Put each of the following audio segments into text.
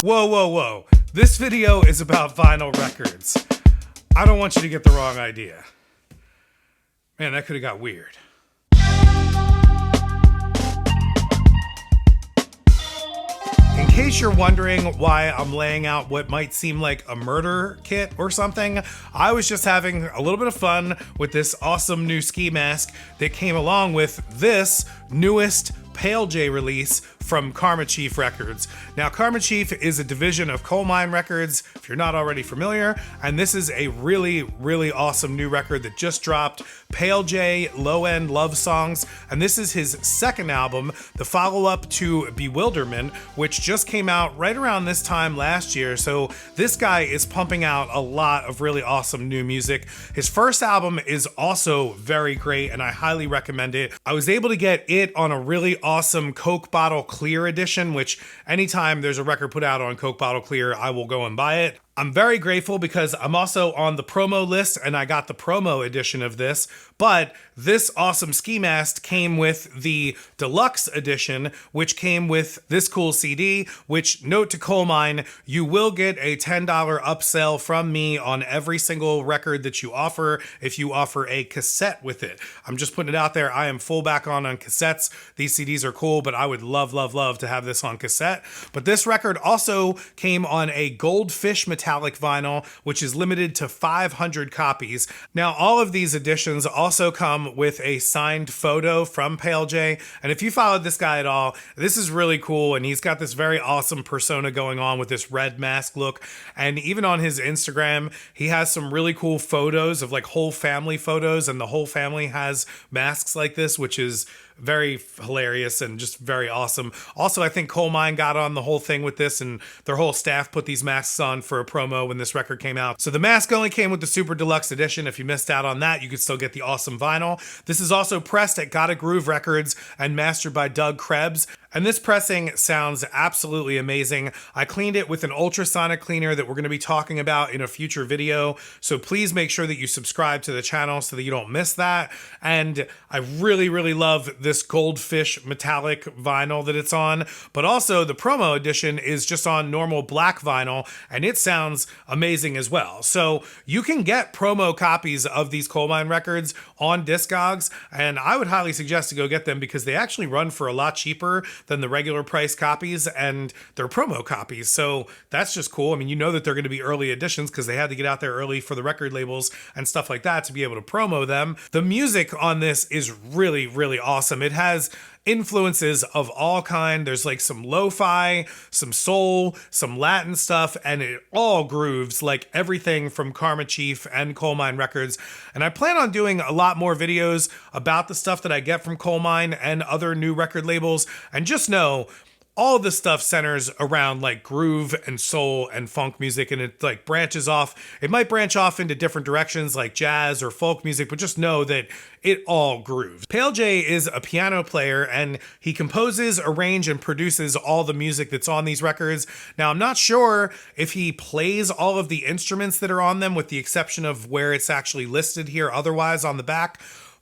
Whoa, whoa, whoa. This video is about vinyl records. I don't want you to get the wrong idea. Man, that could have got weird. In case you're wondering why I'm laying out what might seem like a murder kit or something, I was just having a little bit of fun with this awesome new ski mask that came along with this newest Pale J release from Karma Chief Records. Now, Karma Chief is a division of Coal Mine Records, if you're not already familiar, and this is a really, really awesome new record that just dropped, Pale J Low End Love Songs, and this is his second album, the follow-up to Bewilderment, which just came out right around this time last year, so this guy is pumping out a lot of really awesome new music. His first album is also very great, and I highly recommend it. I was able to get it on a really awesome Coke Bottle Clear edition, which anytime there's a record put out on Coke Bottle Clear, I will go and buy it. I'm very grateful because I'm also on the promo list and I got the promo edition of this, but this awesome ski mask came with the deluxe edition, which came with this cool CD, which, note to Coal Mine, you will get a $10 upsell from me on every single record that you offer if you offer a cassette with it. I'm just putting it out there. I am full back on cassettes. These CDs are cool, but I would love, love, love to have this on cassette. But this record also came on a Goldfish metallic vinyl, which is limited to 500 copies. Now, all of these editions also come with a signed photo from Pale J, and if you followed this guy at all, this is really cool, and he's got this very awesome persona going on with this red mask look, and even on his Instagram, he has some really cool photos of like whole family photos, and the whole family has masks like this, which is very hilarious and just very awesome. Also, I think Coal Mine got on the whole thing with this, and their whole staff put these masks on for a promo when this record came out. So the mask only came with the super deluxe edition. If you missed out on that, you could still get the awesome vinyl. This is also pressed at Gotta Groove Records and mastered by Doug Krebs. And this pressing sounds absolutely amazing. I cleaned it with an ultrasonic cleaner that we're going to be talking about in a future video. So please make sure that you subscribe to the channel so that you don't miss that. And I really, really love this Goldfish metallic vinyl that it's on. But also the promo edition is just on normal black vinyl, and it sounds amazing as well. So you can get promo copies of these Coal Mine records on Discogs, and I would highly suggest to go get them because they actually run for a lot cheaper than the regular price copies, and they're promo copies. So that's just cool. I mean, you know that they're going to be early editions because they had to get out there early for the record labels and stuff like that to be able to promo them. The music on this is really, really awesome. It has influences of all kind. There's like some lo-fi, some soul, some Latin stuff, and it all grooves like everything from Karma Chief and Coal Mine Records. And I plan on doing a lot more videos about the stuff that I get from Coal Mine and other new record labels. And just know, all this stuff centers around like groove and soul and funk music, and it like branches off. It might branch off into different directions like jazz or folk music, but just know that it all grooves. Pale J is a piano player, and he composes, arranges, and produces all the music that's on these records. Now, I'm not sure if he plays all of the instruments that are on them, with the exception of where it's actually listed here otherwise on the back.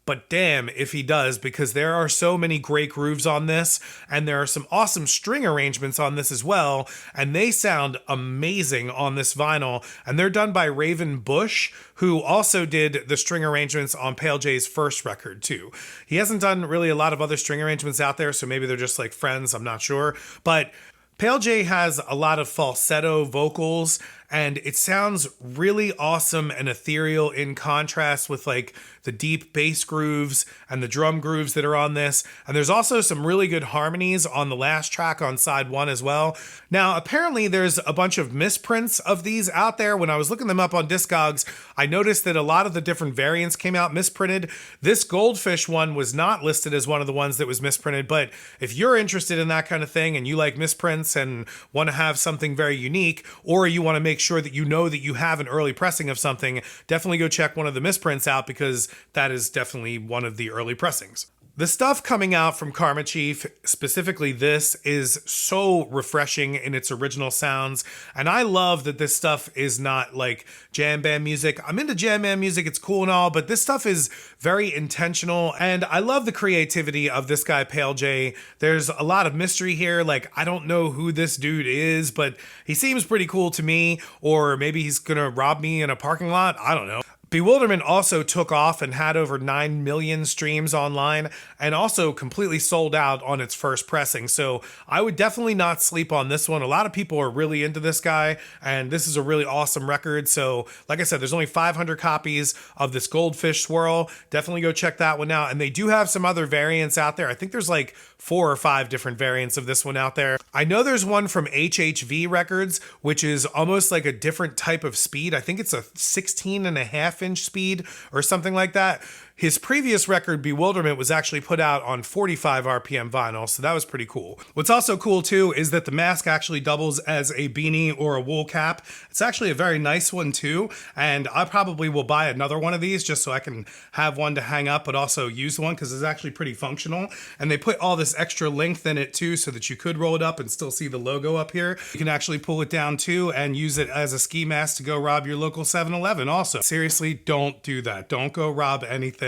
But damn if he does, because there are so many great grooves on this, and there are some awesome string arrangements on this as well, and they sound amazing on this vinyl, and they're done by Raven Bush, who also did the string arrangements on Pale J's first record too. He hasn't done really a lot of other string arrangements out there, so maybe they're just like friends, I'm not sure, but Pale J has a lot of falsetto vocals, and it sounds really awesome and ethereal in contrast with like the deep bass grooves and the drum grooves that are on this. And there's also some really good harmonies on the last track on side one as well. Now, apparently there's a bunch of misprints of these out there. When I was looking them up on Discogs, I noticed that a lot of the different variants came out misprinted. This Goldfish one was not listed as one of the ones that was misprinted, but if you're interested in that kind of thing and you like misprints and want to have something very unique, or you want to make sure that you know that you have an early pressing of something, definitely go check one of the misprints out because that is definitely one of the early pressings. The stuff coming out from Karma Chief, specifically this, is so refreshing in its original sounds. And I love that this stuff is not like jam band music. I'm into jam band music, it's cool and all, but this stuff is very intentional. And I love the creativity of this guy, Pale J. There's a lot of mystery here. Like, I don't know who this dude is, but he seems pretty cool to me. Or maybe he's gonna rob me in a parking lot. I don't know. Bewilderment also took off and had over 9 million streams online and also completely sold out on its first pressing. So I would definitely not sleep on this one. A lot of people are really into this guy and this is a really awesome record. So like I said, there's only 500 copies of this Goldfish Swirl. Definitely go check that one out. And they do have some other variants out there. I think there's like 4 or 5 different variants of this one out there. I know there's one from HHV Records, which is almost like a different type of speed. I think it's a 16.5 inch speed or something like that. His previous record, Bewilderment, was actually put out on 45 RPM vinyl, so that was pretty cool. What's also cool too is that the mask actually doubles as a beanie or a wool cap. It's actually a very nice one too, and I probably will buy another one of these just so I can have one to hang up but also use one because it's actually pretty functional. And they put all this extra length in it too so that you could roll it up and still see the logo up here. You can actually pull it down too and use it as a ski mask to go rob your local 7-Eleven also. Seriously, don't do that. Don't go rob anything.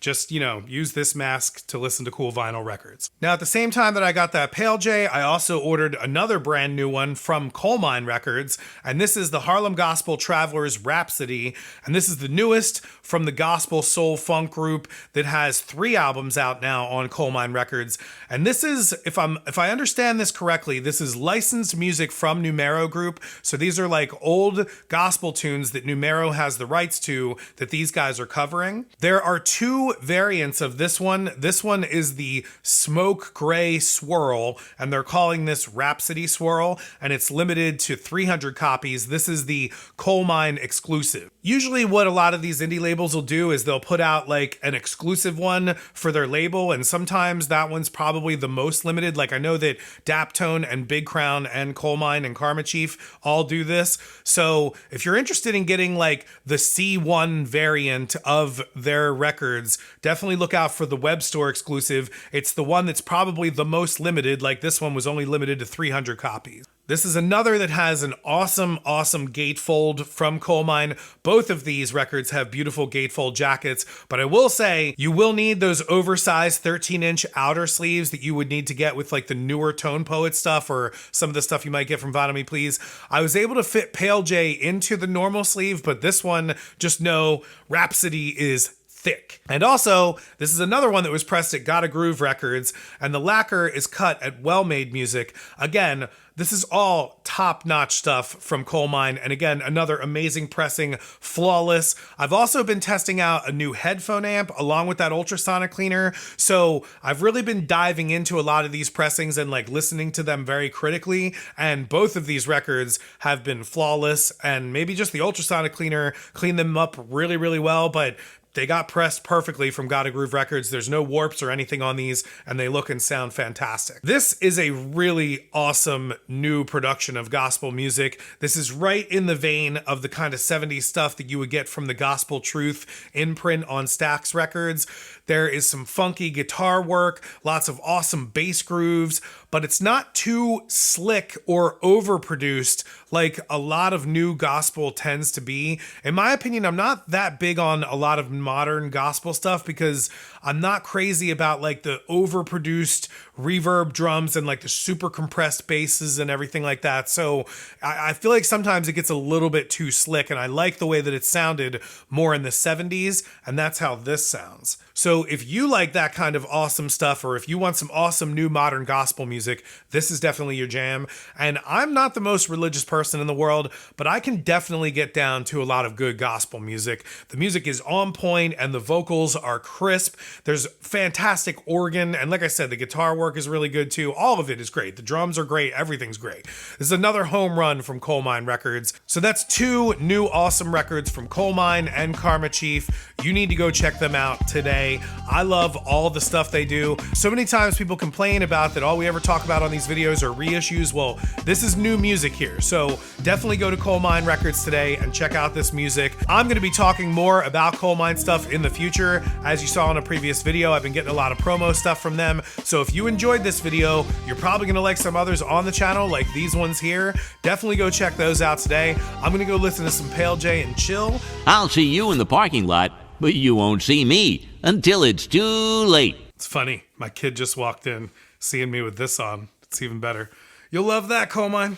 Just, use this mask to listen to cool vinyl records. Now, at the same time that I got that Pale J, I also ordered another brand new one from Coal Mine Records, and this is the Harlem Gospel Travelers Rhapsody, and this is the newest from the gospel soul funk group that has 3 albums out now on Coal Mine Records. And this is, if I understand this correctly, this is licensed music from Numero Group. So these are like old gospel tunes that Numero has the rights to that these guys are covering. There are 2 variants of this one. This one is the Smoke Gray Swirl, and they're calling this Rhapsody Swirl, and it's limited to 300 copies. This is the Coal Mine exclusive. Usually what a lot of these indie labels will do is they'll put out like an exclusive one for their label, and sometimes that one's probably the most limited. Like I know that Daptone and Big Crown and Coal Mine and Karma Chief all do this. So if you're interested in getting like the C1 variant of their records, definitely look out for the web store exclusive. It's the one that's probably the most limited. Like this one was only limited to 300 copies. This is another that has an awesome gatefold from Coal Mine. Both of these records have beautiful gatefold jackets, but I will say you will need those oversized 13-inch outer sleeves that you would need to get with like the newer Tone Poet stuff or some of the stuff you might get from Vinyl Me Please. I was able to fit Pale J into the normal sleeve, but this one, just know Rhapsody is thick. And also, this is another one that was pressed at Gotta Groove Records, and the lacquer is cut at Well Made Music. Again, this is all top-notch stuff from Coal Mine, and again, another amazing pressing, flawless. I've also been testing out a new headphone amp along with that ultrasonic cleaner, so I've really been diving into a lot of these pressings and like listening to them very critically, and both of these records have been flawless, and maybe just the ultrasonic cleaner cleaned them up really, really well, but they got pressed perfectly from Gotta Groove Records. There's no warps or anything on these, and they look and sound fantastic. This is a really awesome new production of gospel music. This is right in the vein of the kind of 70s stuff that you would get from the Gospel Truth imprint on Stax Records. There is some funky guitar work, lots of awesome bass grooves, but it's not too slick or overproduced like a lot of new gospel tends to be. In my opinion, I'm not that big on a lot of modern gospel stuff because I'm not crazy about like the overproduced reverb drums and like the super compressed basses and everything like that. So I feel like sometimes it gets a little bit too slick, and I like the way that it sounded more in the 70s, and that's how this sounds. So if you like that kind of awesome stuff, or if you want some awesome new modern gospel music, this is definitely your jam. And I'm not the most religious person in the world, but I can definitely get down to a lot of good gospel music. The music is on point and the vocals are crisp. There's fantastic organ, and like I said, the guitar work is really good too. All of it is great. The drums are great. Everything's great. This is another home run from Coal Mine Records. So that's 2 new awesome records from Coal Mine and Karma Chief. You need to go check them out today. I love all the stuff they do. So many times people complain about that all we ever talk about on these videos are reissues. Well, this is new music here. So definitely go to Coal Mine Records today and check out this music. I'm going to be talking more about Coal Mine stuff stuff in the future. As you saw in a previous video, I've been getting a lot of promo stuff from them. So if you enjoyed this video, you're probably gonna like some others on the channel, like these ones here. Definitely go check those out today. I'm gonna go listen to some Pale J and chill. I'll see you in the parking lot, but you won't see me until it's too late. It's funny, my kid just walked in, seeing me with this on. It's even better. You'll love that, coal mine.